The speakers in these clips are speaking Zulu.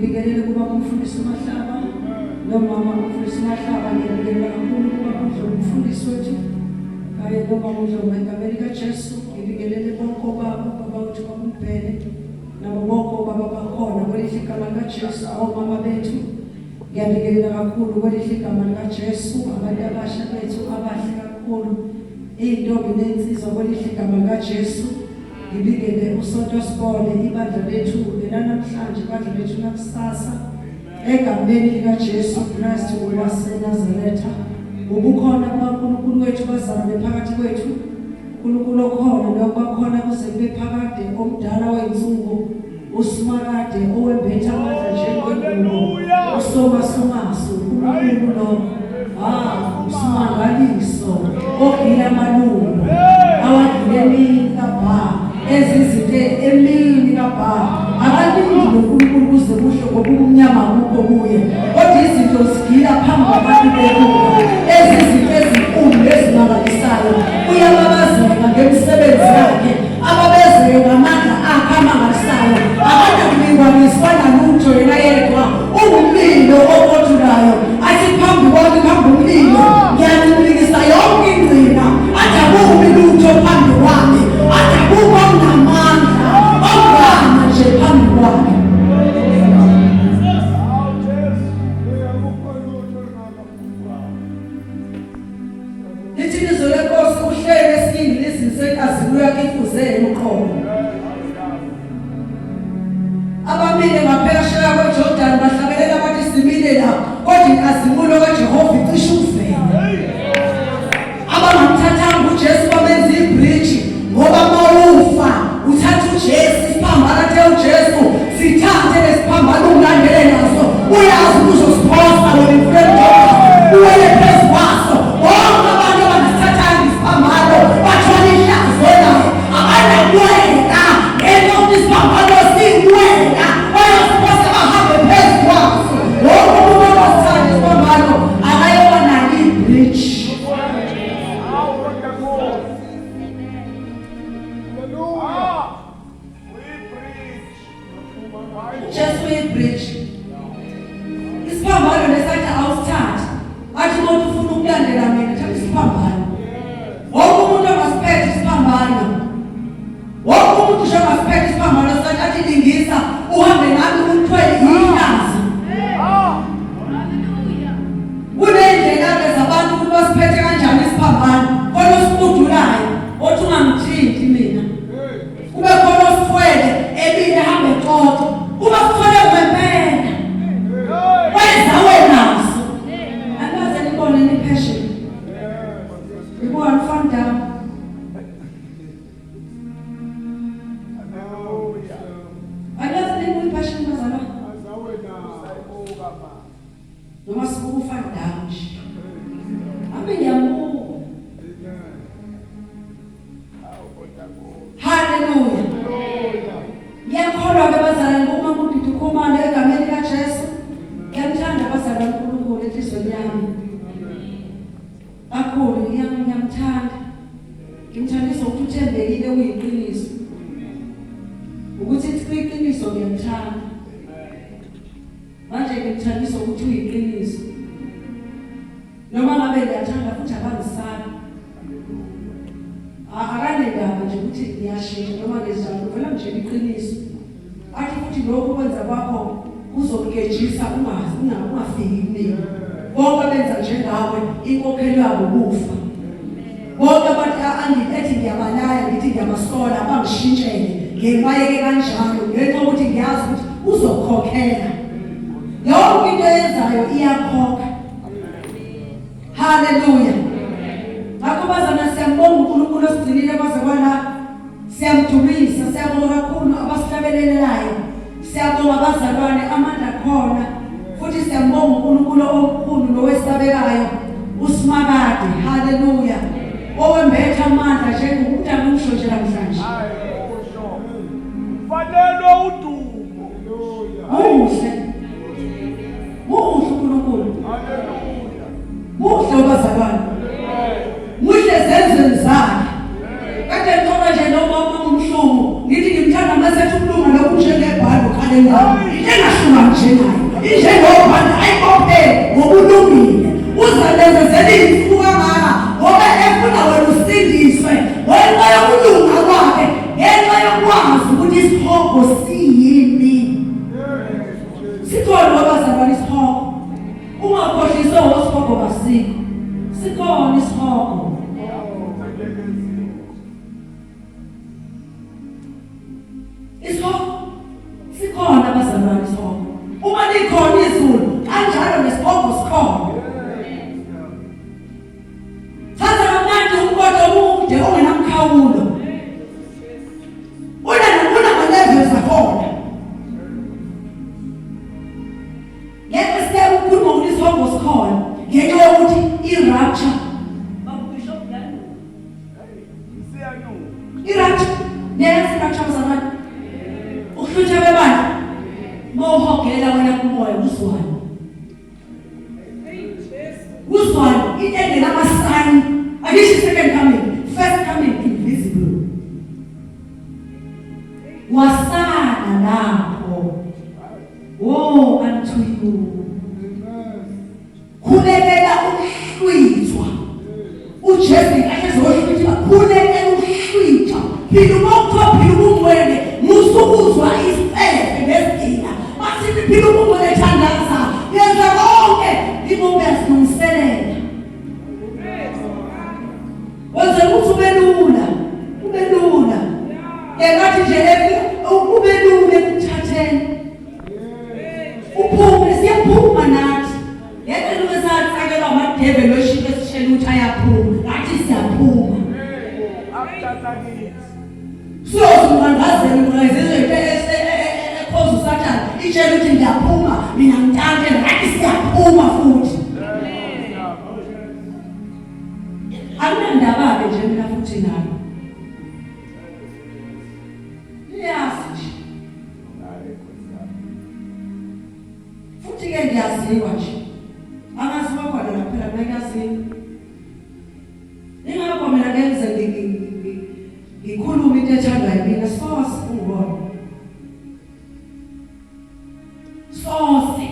ngibingelele kuba umfundisi uMahlaba nomama umfundisi uMahlaba ngibingelela kakhulu kuba umfundisi wethu kanye nomama uJohn egameni kaJesu ngibingelele bonke obaba wethu bakumbhele nabo bonke obaba bakhona kwelihle igama likaJesu omama bethu ngiyabingelela kakhulu kwelihle igama likaJesu abantu abasha bethu abahle kakhulu intombi nensizwa kwelihle igama likaJesu ngibingelele usonto sibone ibandla lethu namhlanje ibandla lethu nakusasa egameni likaJesu Kristu waseNazaretha ubukhona bukaNkulunkulu wethu bazalwane phakathi kwethu uNkulunkulu okhona nokubakhona kuze kube phakade omdala weinsuku usimakade owembetha amandla njengengubo usomasomaso uNkulunkulu lo usimangaliso ogila amalungu awagileni kabha ezizinto emini kabha akalindi uNkulunkulu kuze kuhle ngokumnyama kukho kuye kodwa izinto zigila phambi kwabantu bekubo ezizinto ezinkulu ezimangalisayo uyababazeka ngemisebenzi yakhe ababezeke ngamandla akhe amangalisayo akanakulinganiswa nalutho yena yedwa ungumlilo oqothulayo athi phambi kwakhe phambi umlilo ngiyakulikisa yonke ingcina ajabubi lutho phambi kwami ajabuba onamandla ongana nje phambi kwakhe Litinizo lenkosi uhlele esini lizinsekazi kuyakhe ifuzele uqobo abamile ngaphesheya kweJordan bahlabelela bathi simile la kodwa inkazimulo kaJehova icishe uvele abangamthathanga uJesu bamenza ibridge ngoba mawufa uthatha uJesu isiphambana the uJesu sithathe lesiphambano ulandele naso uyazi uzosiphosa wena friend uwele phezu kwaso bonke abantu abangathathanga isiphambano bathwala ihlazo nayo abanakwena ngento isiphambano siwena bayasiphosa bahambe phezu kwaso wonke umuntu osathanda isiphambano akayona ibridge just for a bridge isiphambano lesathi awusithatha athi umuntu ufuna ukulandela mina thatha isiphambano wonke umuntu ongasiphethe isiphambano wonke umuntu ongasiphethe isiphambano sathi athi lingisa uhambe nami uthwele ihlazo kunendlela zabantu ukuthi basiphethe kanjani isiphambano khona osifudulayo othi ungamthinti mina kube khona osifwele ebile hambe xoxo uma sifole kwempela wenza wenazo angaze nibone passion ibona fanda angaze nibone passion mazala noma sikufanda nje abe ngiyamuka haleluya ngiyakholwa ke bazalwane uma kuthi ukhomane egameni kaJesu ngiyamthanda bazalwane uNkulunkulu enhlizweni yami kakhulu ngiyamthanda ngimthandisa ukuthi uthembekile uyiqiniso ukuthi iqiniso ngiyamthanda manje ngimthandisa ukuthi uyiqiniso noma ngabe ngiyathanda futhi abangisana akanendaba nje ukuthi ngiyashintsha noma ngezizathu vela nje iqiniso athi futhi lokho kwenza kwakho kuzokugejisa ungafiki kuningi bonke benza njengawe inkokhelo yabo kufa bonke abantu angithi ngiyabalaya ngithi ngiyabasola bangishintshele ngibayeke kanjalo ngenxa ukuthi ngiyazi ukuthi uzokhokhela yonke into eyenzayo iyakhokha haleluya ngakho bazana siyambonga uNkulunkulu osigcinile kwaze kwala siyamdumisa siyabonga kakhulu abasihlabelelayo siyabonga abazalwane amandla khona futhi siyambonga uNkulunkulu omkhulu nowesabekayo usimakade haleluya owembetha amandla njengokuthi akusho nje namhlanje fanele udumo muhle uNkulunkulu haleluya muhle abazalwane muhle zenzweni zakhe kade ngicela nje nomama umhlumo ngithi ngimthanda mase ethi ukulunga lokhu njengebhalo khalendala engahluma nje naye injengophanda ayikophele ngokulungile uzalezezele izifuka ngaka ngoba efuna wena usindiswe ngenxa yokulunga kwakhe ngenxa yokwazi ukuthi isihogo siyini sikhona abazalwane isihogo ungakhohliswa ngosihogo basikho sikhona isihogo sikhona abazalwane isihogo uma likhona izulu kanjalo nesihogo sikhona thatha kamnandi umkodo omude ongenamkhawulo una ma-levels akhona ngeke sike ukhuluma ukuthi isihogo sikhona ngenxa yokuthi i-rapture i-rapture neyasi i-rapture abazalwane ukuhlutha bebandla mawuhogela wena kumoya uzwane into engenamasayini akisho second coming first coming invisible wasana lapho unto you khulekela ukuhlwithwa uJesu kahle zohlwithwa khulekela ukuhlwithwa phila phila ubungcwele musukuzwa isifebe nesidina masithi phila ubungcwele thandaza yenza konke imobe yasilungiselela wenza ukuthi ube lula engathi nje ube lula ekuthatheni uphume siyaphuma nathi yeke luke satsakelwa amadeve loshike esishela ukuthi ayaphuma nathi siyaphuma siyozungangazela ngizizwe ekhoza usathane itshela ukuthi ngiyaphuma mina ngitante nathi siyaphuma futhi akunandaba-ke nje mina futhi nayo iyazi nje futhi-ke ngiyaziwa nje angaziwa khona laphela mina ngiyaziwa ingakho mina ngenze ngikhuluma into ethandwayo mina sose ungibona sose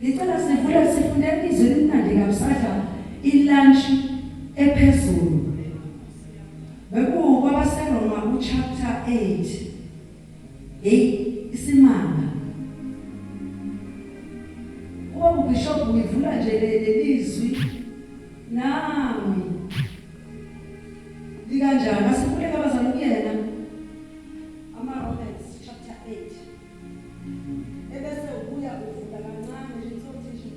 ngicela sifundela izwi elimnandi kabusadla ilunch ephezulu bekukwabasaroma uchapter 8 isimanga ubishop ngivula nje lelizwi nami likanjani asikhuleka abazali kuyena ama-Romans chapter 8 ebese ubuya uvula kancane nje sokuthi nje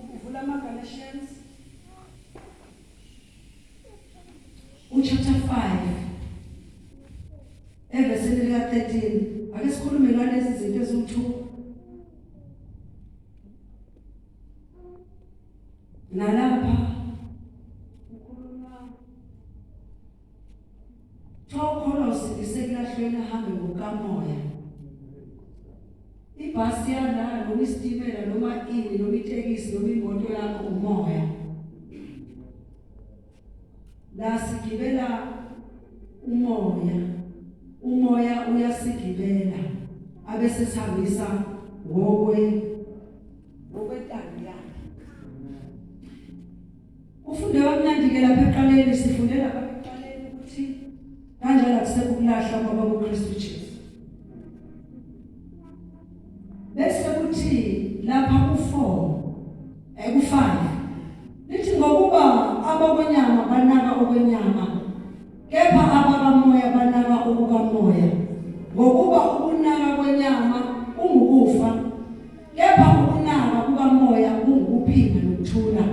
ukuvula ama-Galatians uchapter 5 evesini lika-13 ake sikhulume ngalezi zinto eziwu-2 nalapha ukhuluma thokolosi isekulahlweni ahambe ngokamoya ibhasi yana noma isitimela noma ini noma itekisi noma imoto yakho umoya la sigibela umoya uyasigibela abese sihambisa ngokwentando yakhe ufunde kamnandi-ke lapha eqaleni sifundela lapha eqaleni ukuthi kanjalo akusekulahla kwaba kuKristu Jesu bese kuthi lapha ku-5 lithi ngokuba abakwenyama banaka okwenyama kepha abakamoya banaka okukamoya ngokuba ukunaka kwenyama kungukufa kepha ukunaka kukamoya kungukuphila nokuthula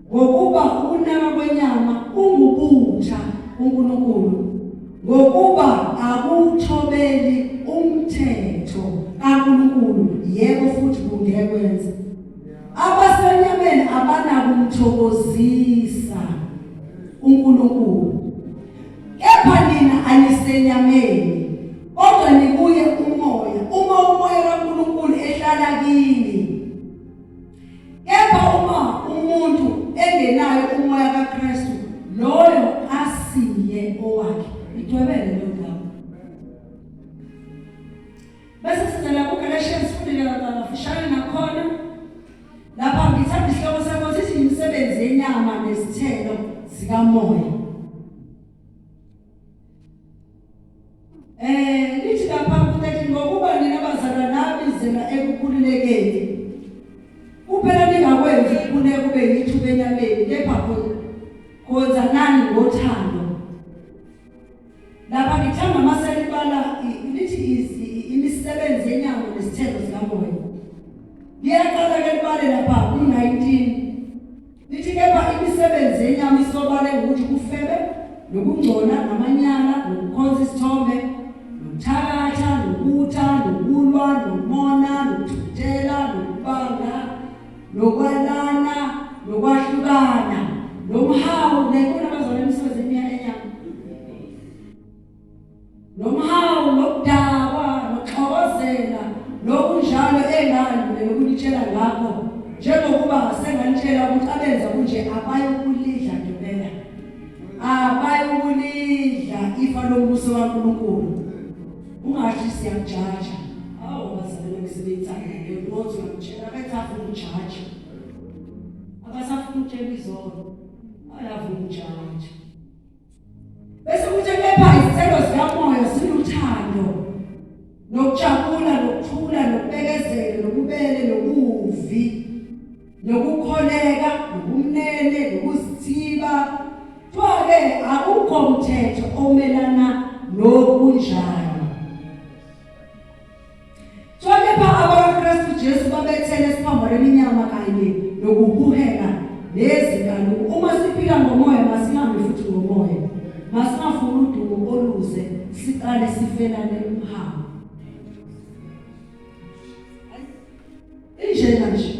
ngokuba ukunaka kwenyama kungubutha uNkulunkulu ngokuba akuthobeli umthetho kaNkulunkulu yebo futhi kungekwenza abasenyameni abanakumthokozisa uNkulunkulu kepha nina anisenyameni kodwa nikuye umoya umoya kaNkulunkulu ehlala kini kepha uma umuntu engenayo nesithelo sikamoya. Lithi lapha kuthi ngokuba nina bazalwa nami zema ekukhululekeni. Kuphela ningakwenzi ukune kube yithuba enyameni kepha kwenza nani ngothando. Lapha ngithanda maselibala lithi imisebenzi yenyama nesithelo sikamoya. Ngiyaqala ke libale lapha ku-19. Lithi kepha imisebenzi yenyama isobala ukuthi kufebe nokungcola namanyala nokukhonza isithombe nokuthakatha nokutha nokulwa nomona nokuthutela nokubanga nokwalana nokwahlukana nomhawu nekona bazona imisebenzi yenyama nomhawu nokudakwa nokuxokozela nokunjalo engani nokulitshela ngakho njengokuba senganitshela ukuthi abenza kunje abayokulidla ngempela abayokulidla ifa lombuso kaNkulunkulu. Ungathi siyajaja bazalwane ngisebenzana nothi uyamtshela akathafu ukujaja akasafuna ukutshela izolo ayavuma ukujaja bese kuthi kepha izithelo zikamoya siluthando nokujabula nokuthula nokubekezela nokubele nokuvi nokukholeka nokumnene nokuzithiba. Kuthiwa-ke akukho mthetho omelana nokunjalo. Kuthiwa kepha abakaKristu Jesu babethele esiphambanweni inyama kanye nokubuheka nezinkanuko. Uma siphila ngomoya masingahambi futhi ngomoya. Masingafuni udumo oluze siqale sifelane umhawu. Injena nje.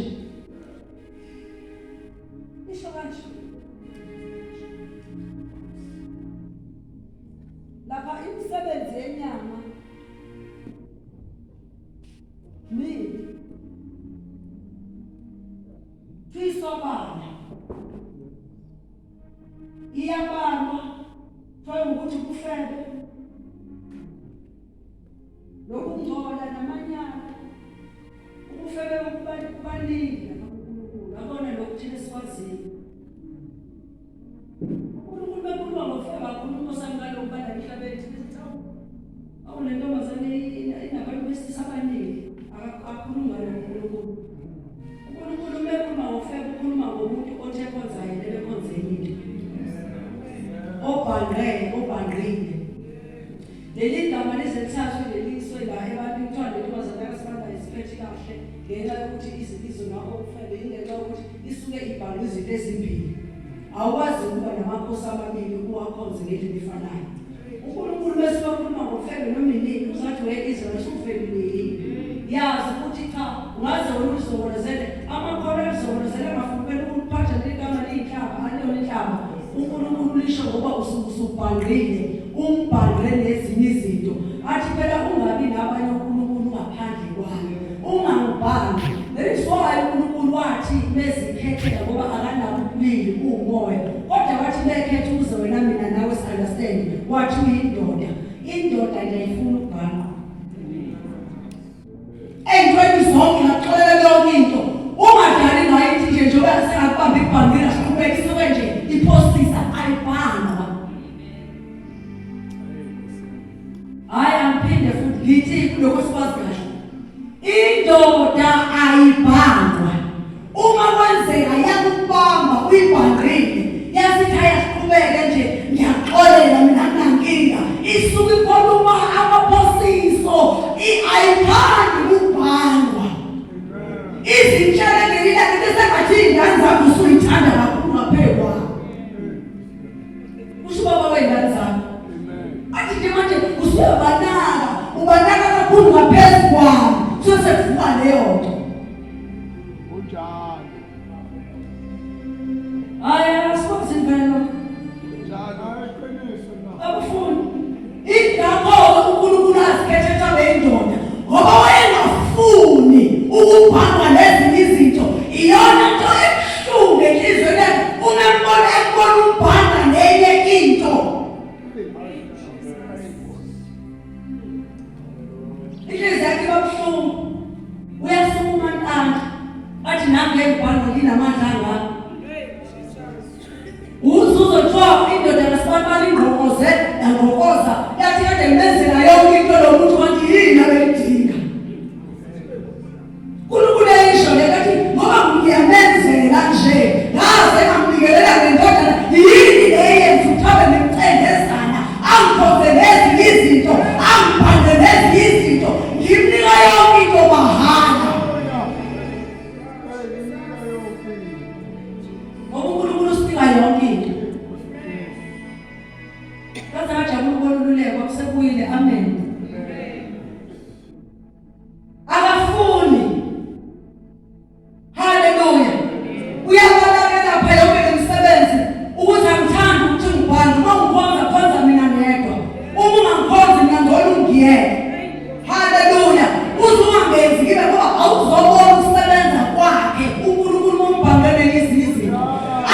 Isho kanje. Lapha imisebenzi yenyama mibi. Twisobala. Iyabalwa kuthiwa ukuthi kufebe lokungcola namanyala ukufebe ukubalile kaNkulunkulu abona lokuthina sikwazile. uNkulunkulu bekhuluma ngofebe akhuluma samngalo ukubala emhlabeni sithi awule ntombazane inabantu besilisa abaningi akakhuluma noNkulunkulu. uNkulunkulu bekhuluma ngofebe ukhuluma ngomuntu othe konzayo lebekhonzeni into obhangqile. Leli gama lizethathwe leliswe la ebantwini kuthiwa lentombazane yakasibanda isiphethe kahle ngenxa yokuthi izibizo ngakho kufebe ingenxa yokuthi isuke ibhalwe izinto ezimbili. Awukwazi ukuba namakhosi amabili uwakhonze ngendlela efanayo. uNkulunkulu bese bakhuluma ngofebe noma inini uzathi we-Israyeli usufebile yazi ukuthi cha ungaze wena uzobolezele amakhono alizobolezele angafuni ukuphatha ligama liyinhlaba aliyona inhlaba. uNkulunkulu lisho ngoba usubhangqile umbhangqe nezinye izinto athi phela ungabi nabanye uNkulunkulu ngaphandle kwami ungangibhangi. That's why uNkulunkulu wathi bezikhethela ngoba akanabo ubulili umoya kodwa wathi bekhethe uze wena mina nawe si-understand wathi uyindoda indoda ngiyayifuna ukubhanqa entweni zonke ngaxolela yonke into ungadali ngayo ithi nje njengoba sengakubamba ibhangile asiqhubeka isuke nje ipostisa ayibhanga. Hayi amphinde futhi ngithi kuloko sikwazi kahle indoda ayibhangwa. Uma kwenzeka yakubamba uyibhangile yasithi ayasiqhubeke nje ngiyaxolela mina nginankinga isuke ikhuluma amaphosisi yangokoza yathi kade ngimenzela yonke into lo muntu wathi yini abeyidinga. uNkulunkulu eyisho lekathi ngoba ngiyamenzela nje ngaze ngamnikelela ngendodana yini leyenza uthabe nemcendezana angiphoze nezinye izinto angibhande nezinye izinto ngimnika yonke into mahhala. Ngoba uNkulunkulu usinika yonke into. Ngajabula ukululekwa kusebuyile. Amen. Akafuni. Haleluya. Uyabalekela lapha yonke lemisebenzi ukuthi angithandi ukuthi ngibhande. Uma ngikhonza khonza mina nedwa. Uma ungangikhonzi mina ngcono ungiyeke. Haleluya. Uzungangenzi kibe ngoba awuzobona ukusebenza kwakhe. uNkulunkulu umbhangene izinto.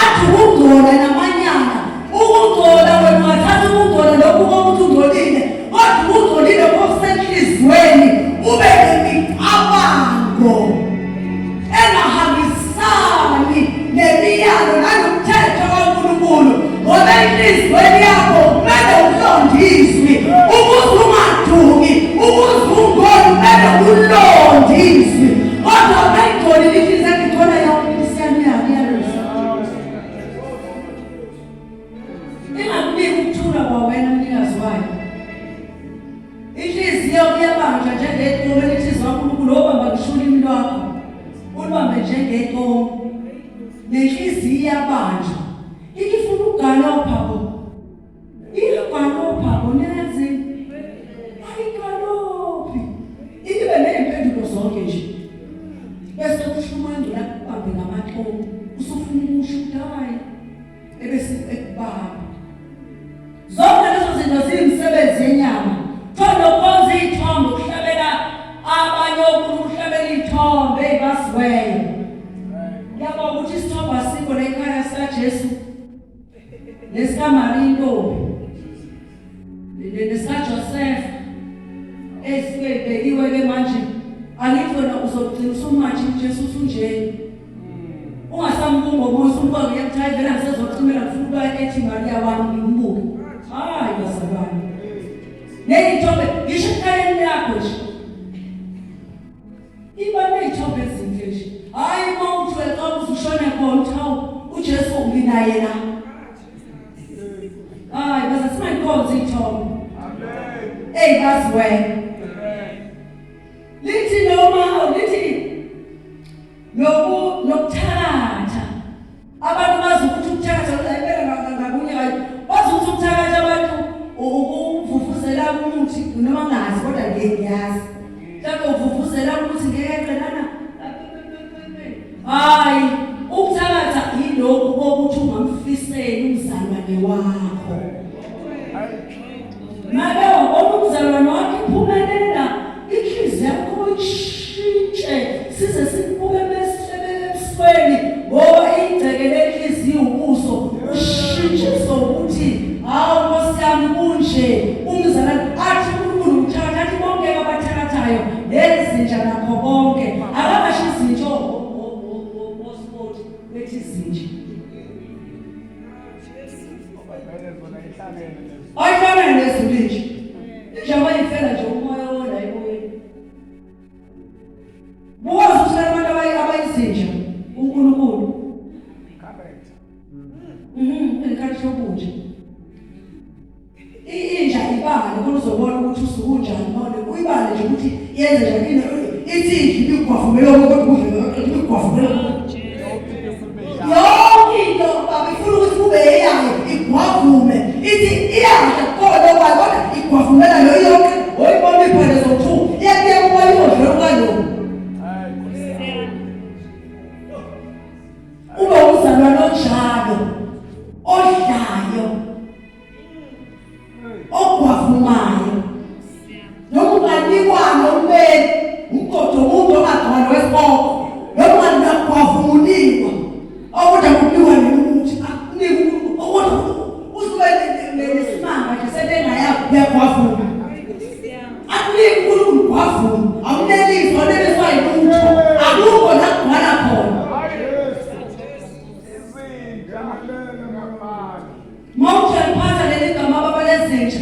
Athi ukungcola namanyana. Ukungcola wena ungathatha ukungcola lokhu kokuthi ungcolile. Kodwa ungcolile ngokusenhlizweni ube nemicabango engahambisani nemiyalo nanomthetho kaNkulunkulu. Ngoba enhlizweni yakho kumele ulondiswe ukuze ungaduki, ukuze ungoni kumele ulondiswe. Kodwa ngayigcolile inhliziyo ngithola yonke isiyami yami yalosa. Ingakunika ukuthula kwawena mnikazi wayo. Inhliziyo kuyabanjwa njengetomu elithiza kaNkulunkulu obamba ngishulimi lwakho. Ulibambe njengetomu. Nenhliziyo iyabanjwa. Ikifuna ugalopha bo. Igalopha bo nezi. Ayigalophi. Ibe nezimpendulo zonke nje. Bese kushumandula kubambe ngamaqomo. Usufuna umushudayi. Ebese ekubamba. Zonke lezo zinto ziyimisebenzi yenyama. Thola ukwenza izithombe ukuhlabela abanye onkulunkulu ukuhlabela izithombe ezibasiweyo. Yabona ukuthi isithombe asikho la ekhaya sikaJesu. NesikaMaria nesikaJoseph esibhekiwe ke manje. Angithi wena uzogcina usumathi uJesu usunjeni. Ungasambuka ngomusa umbuka ngiyakuthatha vela ngisezocimela ngifuna ethi Maria wami ngimbuke. Hayi bazalwane. Neyithombe ngisho ekhayeni lakho nje. Iba neyithombe ezinhle nje. Hayi mawuthi welcome ushone khona thawu uJesu nginaye la. Hayi bazasinayikhoza izithombe. Amen. Baziwe. Lithi noma lithi nokuthatha. Abantu bazi ukuthi ukuthatha impela ngakunye kayi. Bazi ukuthi ukuthatha abantu ukuvuvuzela umuthi noma ngazi kodwa ngiyazi. Mhlawumbe uvuvuzela ukuthi ngeke lana. Hayi, ukuthatha yilokho kokuthi ungamfiseli umzalwane wakho. Ngabe wabona umzalwane wakho uphumelela, inhliziyo yakho ishintshe size sibuke besebenzweni ngoba ingcekele enhliziyo ubuso ushintshe sokuthi hawu Nkosi yami kunje umzalwane athi uNkulunkulu uthatha athi bonke abathathayo lezinja nakho konke akabasho izinto sport bethi izinja ayifana nezinja njengoba ifela nje umoya wona emoyeni buwazi ukuthi abantu abayizinja uNkulunkulu enkathi yobunje inja ibale kodwa uzobona ukuthi usukunjani noma uyibale nje ukuthi yenze njani ithi ibigwavumela kodwa kudle ibigwavumela yonke into babifuna ukuthi kube eyayo igwavume ithi iyadla kodwa kodwa igwavumela yonke oyibona iphele zo2 iyakuya kuba yodle kwalo ube umzalwane onjalo odlayo ogwavumayo noma unganikwana umbeni umgodo umuntu ongagcwala wesiboko noma ungagwavumuniwa awuda kunikwa nomuthi akunika ukuthi usuke nesimanga nje sebengayakho uyagwavuma akunika uNkulunkulu gwavuma awunelizwa lebesayilutho akukho la kugcwala khona mawuthi aliphatha leli gama baba lezinja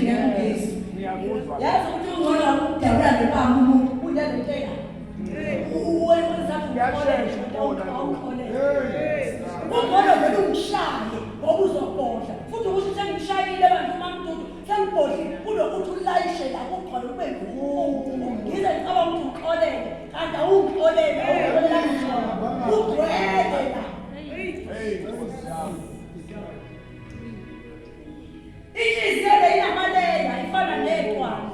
futhi ngiyakuzwa. Ngiyakuzwa. Yazi ukuthi ungcono ukudabula ngebanga umuntu uyalentela. Ngiyashesha ukubona lokho. Ungcono vele ungishaye ngoba uzobhodla. Futhi ukuthi sengishayile abantu uMamdudu sengibhodlile kunokuthi ulayishe la kugcwala kube ngumuntu. Ngize ngicabanga ukuthi uxolele kanti awungixolele awuxolela ngishona. Ugcwele la. Inhliziyo le inamalela ifana negcwala.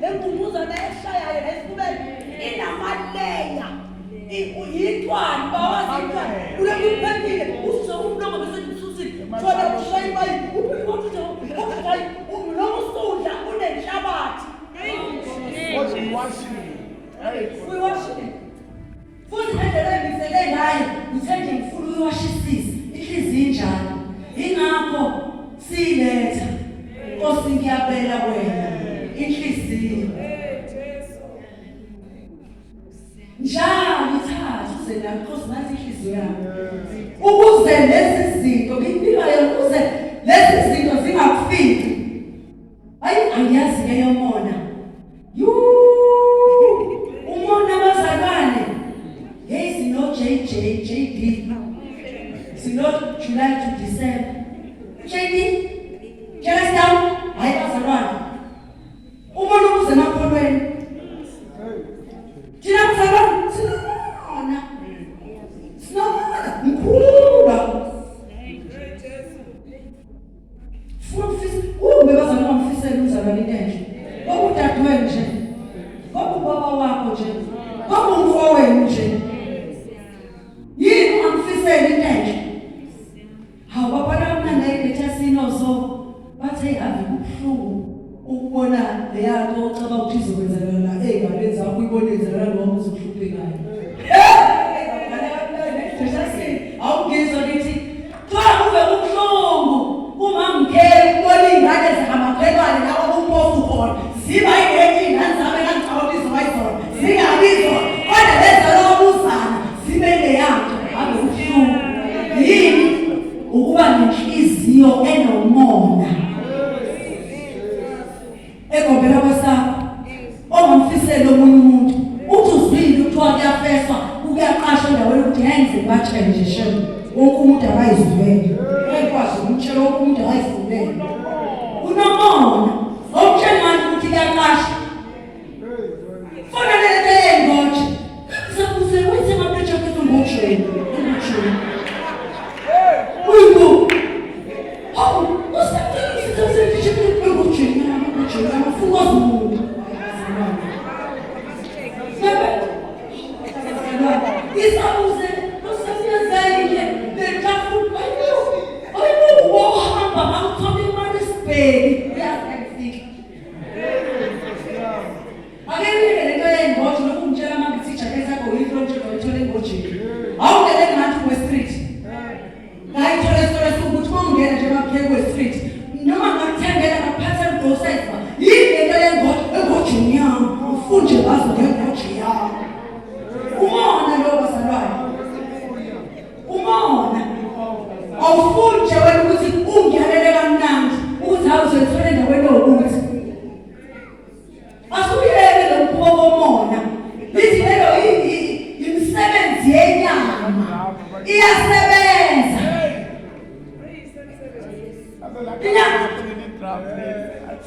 Lengumbuza neshayayo nesifubeni inamaleya uyintwana bawazintwana ulekuphekile usokumlongo bese ususile thola ushayi bayi uphikothi ukushayi umlomo usudla unenhlabathi What you washing? uyiwashile futhi indlela engisele ngayo ngithenge ngifuna uyiwashisisa inhliziyo injalo ingakho siletha Nkosi ngiyabela wena inhliziyo njalo ithatha uzela Nkosi nathi inhliziyo yami ukuze lezi zinto ngikunika ukuze lezi zinto zingakufiki hayi angiyazi ke yomona umona bazalwane hey sino JD sino July to December JD just down hayi bazalwane umuntu uze makholweni thina bazalwane sinona mkhulu futhi ube bazalwane bamfisela umzalwane intenje okudadewenu nje okubaba wakho nje okumfowenu nje yini amfisela intenje hawu babona mna ngayibethasino so bathe ave kubuhlungu ukubona leyanto ocaba ukuthi izokwenzakala la ey'nganeni zakho uyibonezela noma uzohluphekayo awungizwa lithi thola kuve kubuhlungu uma ngikhe ukubona iy'ngane zangamakhelwane lawa kumpofu khona ziba yingeke iy'ngane zami engangicabanga izona zingabi zona kodwa lezalokabuzana zibe leyanto ave kubuhlungu yini ukuba nenhliziyo enomona egombela kwesakho ongamfisela omunye umuntu uthi uzwile ukuthiwa kuyafeswa kuyaqashwa endaweni ukuthi yenze batshenje shem wonke umuntu akayizwele ekwazi ukumtshela wonke umuntu akayifundele unomona okutshengani ukuthi kuyaqashwa fona lento yengotshe sakuze wenze amapetsha kwethu ngotshweni uyibo hawu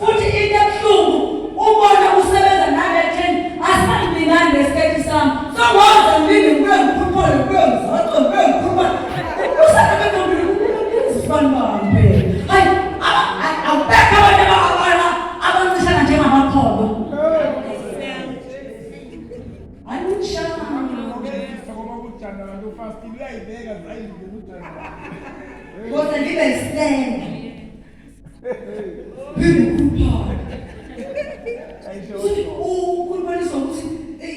futhi into ebuhlungu ubona usebenza nale-10 asanilingani nesikhathi sami songoza ngilinde kuye ngikhuphole kuye ngizatho kuye ngikhuphole usebenza ngizifana phela hayi awubekho abantu abafana abancishana njengamakhoba anishana kodwa libe stand ukulibalisa ukuthi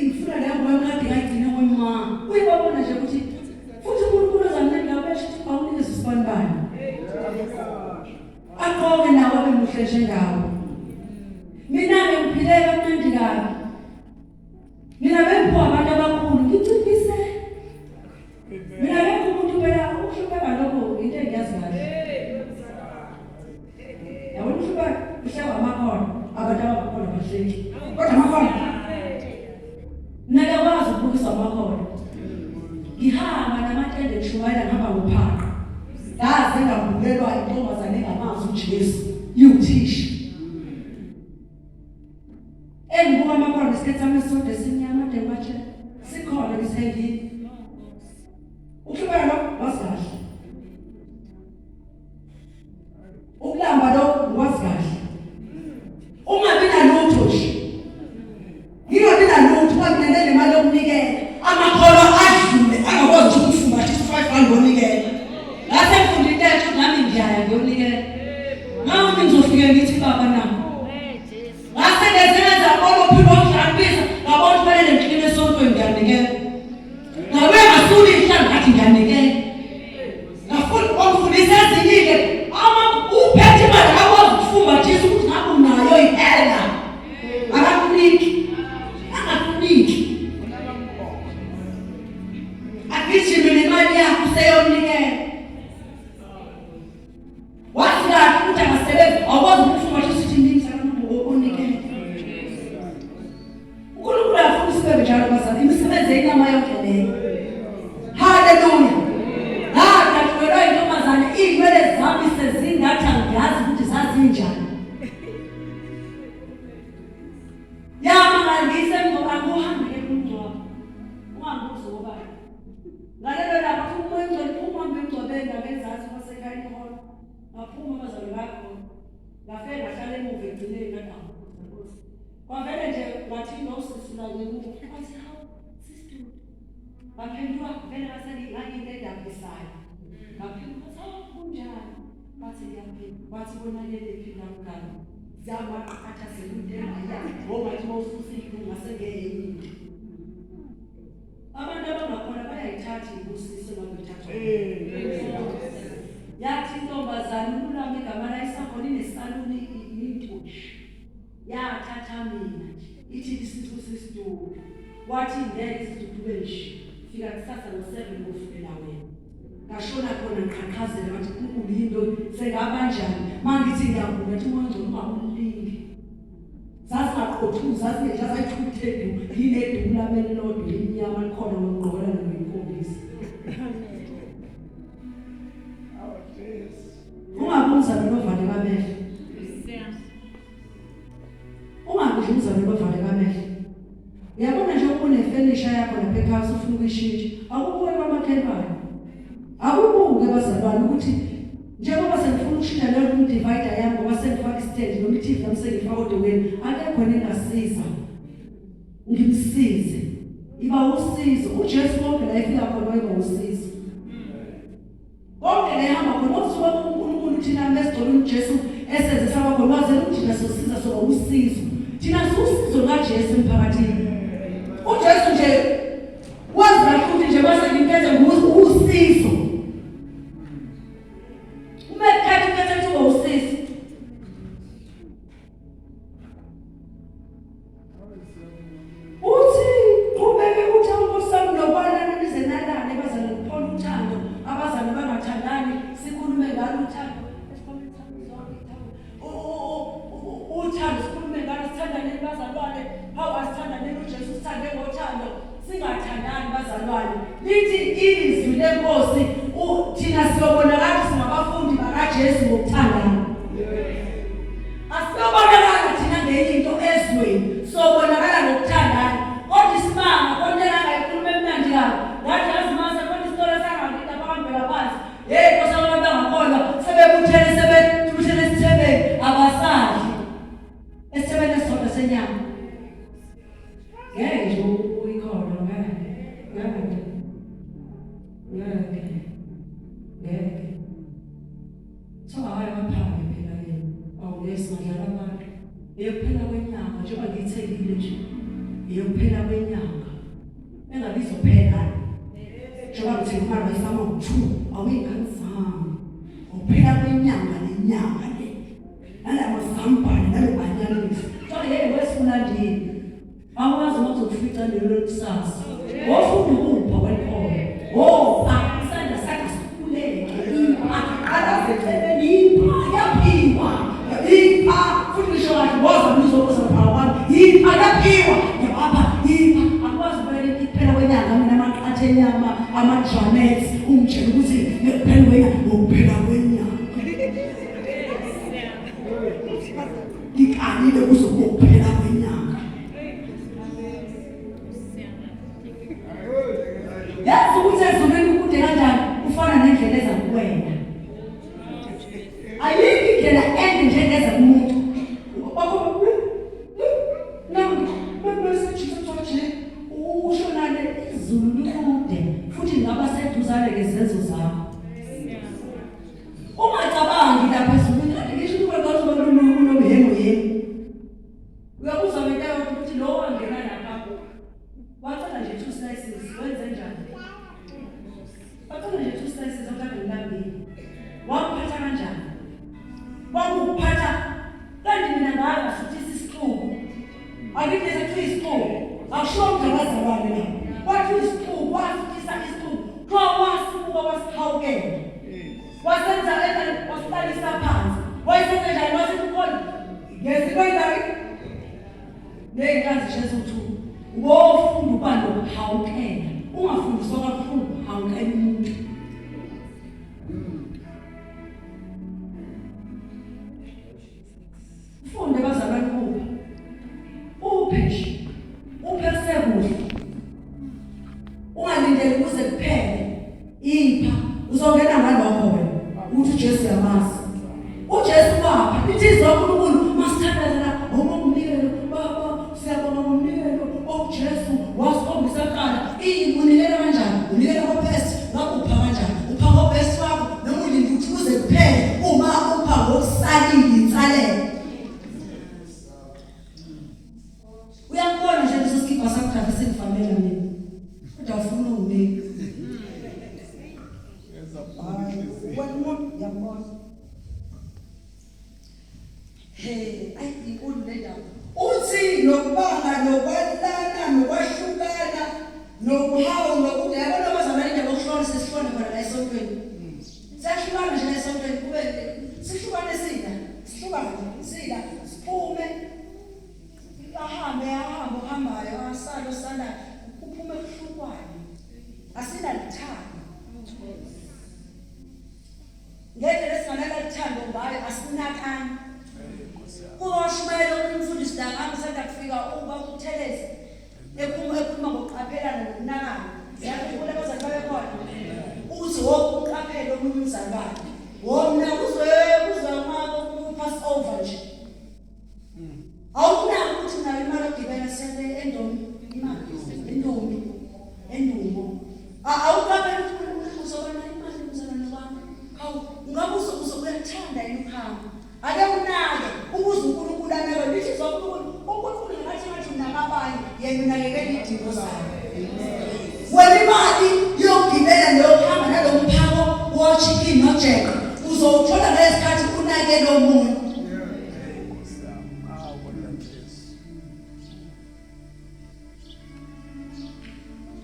ngifuna leyo ngakade ngayigcina kwema uyabona nje ukuthi futhi uNkulunkulu uzamnika abesho awunikeze isibanibani aqoke nawe bemuhle njengawe mina ngiphile kamnandi kabi mina bengipho abantu abakhulu ngicipise mina wayela ngihamba ngophaka ngaze ngabulelwa intombazane engamazi uJesu iwuthisha engibuka amakhona isikhathi sami esisodwa esinyama de batshe sikhona isengini uhlubela lo wasikahle ukulamba lo wasikahle ungabi nalutho nje ngiyobi nalutho kwakunene nemali yokunikela amakholo adlule angakwazi ukufuma 500 ngonikela ngase ngifunda intetho nami ngiyaya ngiyonikela ngathi ngizofika ngithi baba nami ngase ngezenza olophilo ngiyabisa ngabona kumele ngikline sontweni ngiyanikela ngabe ngasuli inhlanga ngathi ngiyanikela ngafuna ukufundisa ezinye uphethe imali akwazi ukufuma Jesu ukuthi ngabe unayo ihela akakuniki agijime nemali yakho seyonikela wathi kahle ukuthi angasebenzi awukwazi ukufuma Jesu ukuthi ndimsana unikela uNkulunkulu afuna sibe njalo bazali imisebenzi yenyama yonke leyo haleluya ngathwelwa intombazane inwele zami sezingathi angiyazi ukuthi zazinjani yama ngangise ngoba kuhambe ngomngcwabo ungambuzo ngoba ngalelo lapho umuntu ephuma ngomngcwabeni ngabenzazi kwasekhaya iholo ngaphuma abazali bakho ngafike ngahlala emuva egcineni ngadawo kwavele nje ngathi nosisula ngemuva kwathi hawu sister baphendula vele basathi ngangindedabhisayo baphendula hawu kunjani bathi ngiyaphendula bathi bona lelephi namkani zama athathele umntwana yakhe ngobathi mawususile ungasengeyini abantu abangakhona bayayithatha ingusiso nokuthatha yathi intombazane ululame igama layisakhona inesaluni intushi yathatha mina ithi isisu sisitulo wathi ngeke isitubule nje fika kusasa ngo7 ngofuna wena ngashona khona ngiqhaqhazela wathi kukulindo sengabanjani mangithi ngiyabuka ukuthi umonzo ungabulingi sasaqothuza sasingeza sayithuthe yile dula melodwa inyama likhona ngomgqola noyinkombisi ungabuza lovale kamehlo ungabuza lovale kamehlo uyabona nje ukunefurniture yakho lapha ekhaya ufuna ukuyishintsha akubuye kwamakhelwane akubuke bazalwane ukuthi njengoba sengifuna ukushintsha leyo divider yami ngoba sengifaka istand noma iTV nami sengifaka odokweni akekho engasiza ngimsize iba usizo uJesu konke la efika khona wayiba usizo konke la ehamba khona usuka uNkulunkulu thina mesigcona uJesu esenzisa khona wazela ukuthi thina sosiza soba usizo thina sosizo kaJesu emphakathini uJesu nje wazi kahle ukuthi nje base ngimphethe usizo umekhathi phethe kuba usizo uthi qhubeke uthi angosami nokwana nizenalane bazana kuphona uthando abazana bangathandani sikhulume ngalo uthando uthando sikhulume ngalo sithandane bazalwane hawu asithandane uJesu sithande ngothando singathandani bazalwane lithi ilizwi lenkosi thina siyobonakala singabafundi bakaJesu ngokuthandana asiyobonakala thina ngeyinto ezweni sobonakala ngokuthandana kodwa isimanga konela ngayikhuluma emnandi kabi ngathi azimase kodwa isitolo sangakithi abahambela phansi hey nkosana bangakholwa sebebuthele sebethuthele esithebeni abasadli esithebeni esodwa senyama ngeke nje uyikholwa ngeke so hayi baphanga phela yena awuyesimangala abantu eyophela kwenyanga njengoba ngithekile nje eyophela kwenyanga engabizo phela njengoba ngithe imali ayisama ngo2 awuyingani zami uphela kwenyanga lenyanga le nalama sambane nalobanyana so yeke wesifuna ndini awuwazi ukuthi ukufica lelo kusasa wofuna ukupha kwekhona isandla sakhe sikhuleke alaveceleni yaphiwa futhi ngisho kahle woza nizokuza phakathi yaphiwa akwazi ukubele iphela kwenyanga mina amaqathe enyama ama-dramettes ngisho ukuthi ngekuphela kwenyanga ukuphela kwenyanga ngikalile kuzokuphela kwenyanga yazi ukuthi ezonweni ukude kanjani ufana nendlela eza kuwena ayikho indlela ende njengeza kumuntu ushonane izulu likude futhi ngaba seduzane ngezenzo zakho ungacabangi lapha ezulwini ngisho ukuthi kwazoba nomhemo yemi uyabuza mentayo ukuthi lo wangena lapha wacela nje 2 slices wenze njani wacela nje 2 slices okade ngilambile wakuphatha kanjani wakuphatha kanti mina ngabe futhi isixuku akithe sethi isixuku akusho mdabazalwane la wathi isixuku wafikisa isixuku kwawasuka wasihawukela wasenza wasilalisa phansi wayisenza njani wasithi khona ngesikwenzayo ney'nkazi shezothu wofunda uba nokuhawukela ungafundiswa kakhulu hawukela umuntu ufunde bazalwane uphe kusekuhle ungalindeli ukuze kuphele ipha uzongena ngalokho wena uthi uJesu yamazi uJesu wapha lithi zonkulunkulu masithandazela ngomnikelo baba siyabonga ngomnikelo uJesu wasikhombisa kuqala unikela kanjani unikela kopesi ngakupha kanjani upha kopesi wakho noma ulinde ukuthi kuze kuphele uma upha ngokusalile insalela uyakubona nje leso sikipa sakho sekufanele mina kodwa ufuna unginika yabona inkulu le ndaba uthi nokubanga nokwalana nokwashukana nokuhawu nokuyabona abazalwane indaba yokuhlona sesihlona khona la esontweni siyahlukana nje la esontweni kube sihlukane sida siphume ahambe uhambayo asala uphume kuhlukwane asinalithando ngendlela esinganala lithando ngayo asinakani kuwashumayela umfundisi dangami sanda kufika uba utheleze ekhuluma ngokuqaphelana nokunakana yakho kule bazali babe khona uthi wokuqaphela omunye umzalwane wona uzomako pass over nje awunaki ukuthi nayo imali ogibela sele endumbo awuqaphela ukuthi uzobana imali umzalwane wami ungabe uzokuyathanda yini ukuhamba ake unake ukuze uNkulunkulu aneke lithi zonkulunkulu ngathi unakabanye yena unakekela idingo zakhe wena imali yokugibela neyokuhamba nalomphako wochicken nojeka uzowuthola ngesikhathi unake lo muntu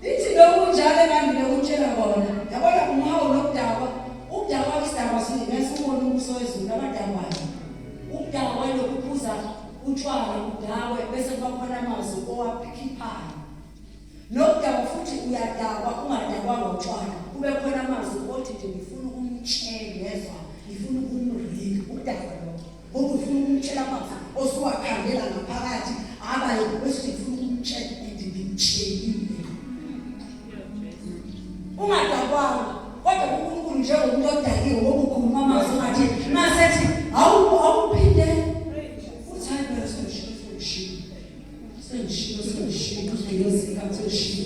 ithi lokunjalo engambile utshela kona yabona umhawu nokudakwa ukudakwa isidakwa singesibona ubuso wezulu abadakwayo ukudakwa lokuphuza utshwala udawe bese kuba khona amazwi owaphikiphayo nokudakwa futhi uyadakwa ungadakwa ngotshwala kube khona amazwi othi nje ngifuna ukumtshengezwa ngifuna ukumrika ukudakwa lokho okufuna ukumtshela amazwi osuwakhandela ngaphakathi abayo bese ngifuna ukumtshela ngimtshela ungadakwanga kodwa uNkulunkulu njengomuntu odakiwe ngokukhuluma amazwi ngathi masethi awuphinde uthi hayi phela sengishiyo uzongiyozika sengishiyo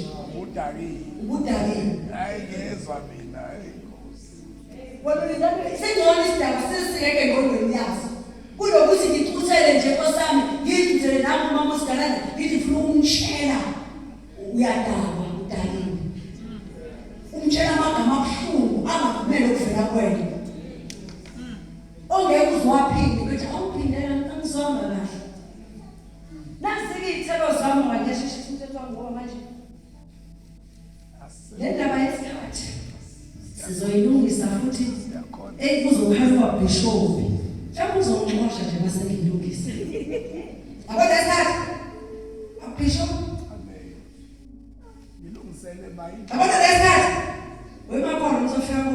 ubudakile hayi ngezwa mina inkosi wena sengiyona isidaba sesingeke ngqondweni yazo kulokuthi ngithuthele nje nkosami ngidudele nami umama usigalana ngithi funa ukumtshela uyadakwa udakile umtshela amagama abuhlungu angakumele ukuvela kwena ongeke uzwaphinde ukuthi awuphindela angizwanga kahle nasike iy'thelo zami nganyeshesha umthetho wami ngoba manje le ndaba yesikhathi sizoyilungisa futhi kuzokuhelwa bishophi mhlawumbe uzongixosha nje masengilungise abona isikhathi abishophi abona lesikhathi wemakhona uzofika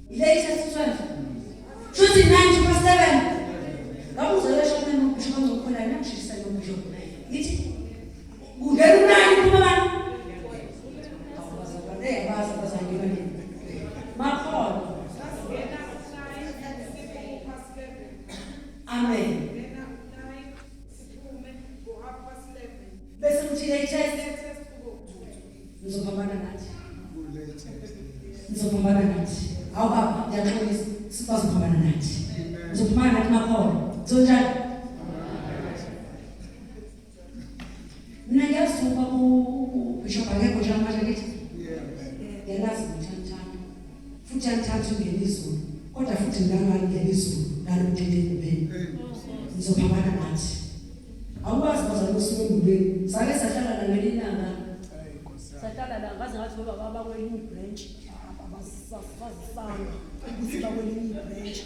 Latest 12. Shuthi 9 past 7. Ngakuzolesha mina nokusho ngokukhona yena ngishisa nokusho. Yithi kungena unani kuba bani? Bazangena. Makhona. Amen. Bese kuthi latest ngizophambana nathi. Ngizophambana nathi. Awu baba, ngiyaxolisa sibazophambana nathi. Ngizophambana nathi makhona. Zonjani? Mina ngiyasuka ku Bishop akekho nje manje ngithi. Ngiyalazi ngithanda. Futhi angithatha ungena izulu. Kodwa futhi ngingangena izulu nalomthetheni kuphela. Ngizophambana nathi. Awukwazi bazalwa usuke ngubeni. Sake sahlala ngelinye ilanga. Sahlala la ngaze ngathi baba kwelinye branch. Abasafazana ukuthi bakwelinye branch.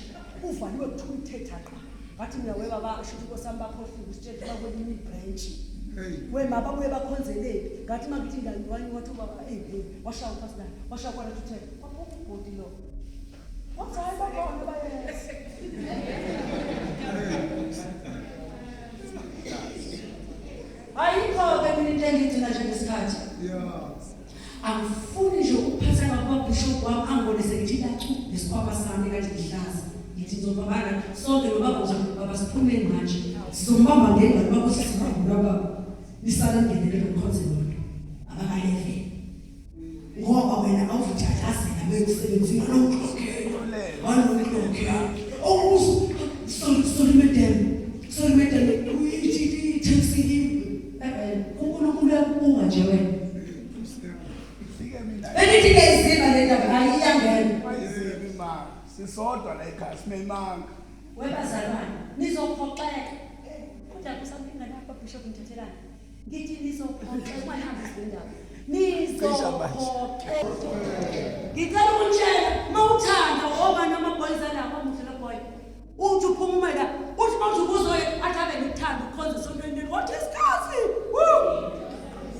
Uvaliwe kuthi uthetha qa. Ngathi mina we baba shuthi nkosami bakhohlwe usitshela bakwelinye branch. We mama buye bakhonzeleni. Ngathi makithi ngani wathi baba washaya phansi la. Washaya kwala uthe kwaphupha ubhodi lo. Wathi baba bayese. Ayikho-ke mina into engiyidinga nje ngesikhathi. Angifuni nje ukuphatheka kwabishop wami angibonise ngithi lachu nesikhwama sami kanti ngihlaza. Ngithi ngizophambana sonke nobaba uzobaba siphumeni manje. Sizombamba ngengalo baba sisibamba baba. Nisala ngenele nomkhonze lona. Abakayeve. Ngoba wena awuvuthathazela bekusebenzisa lokho. Sorry madam. We taxi him. Unkulunkulu yakubunga nje wena. Benithi ngezima le ndaba ayiyangena. Ayizimi ma. Sisodwa la ekhaya simemanga. Webazalwane nizophoxeka. Kodwa kusampinga lapha Bishop ngithethelana. Ngithi nizophoxeka mayihamba izindaba. Nizophoxeka. Ngicela ukutshela mawuthanda ngoba namaboys alapha amuhle lo boy. Uthi uphuma la, uthi mawuthi ubuzoye athabe ngithanda ukhonza sontweni. What is kasi? Woo!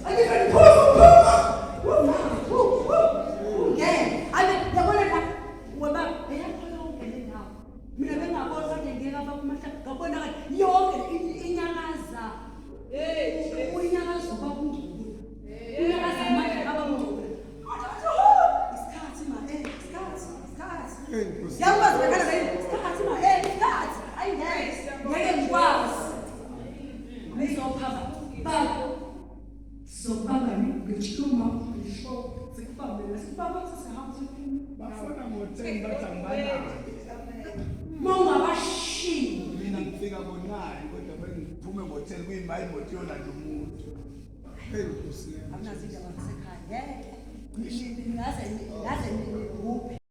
Ayifani phuma. Okay. Ave yabona la weba eyakhona ungene nawo. Mina bengabona kade ngeke apha kumahla ngabona kade yonke inyakaza. Unyakaza babungulu. Unyakaza manje abangulu. Isikhathi ma isikhathi. Yabazi bekhala ngayo isikhathi ma isikhathi. Ngeke ngikwazi. Ngizophaba. Baba. Sokubamba ngijuma ngisho sikubambela sibaba sesihamba siphuma. Bafuna ngo-10 bathi angibanayo. Mawungabashiyi. Mina ngifika ngo-9 kodwa bengiphume ngo-10 kuyimali imoto yolanda umuntu. Akunazo indaba zasekhaya. Ngeke. Ngaze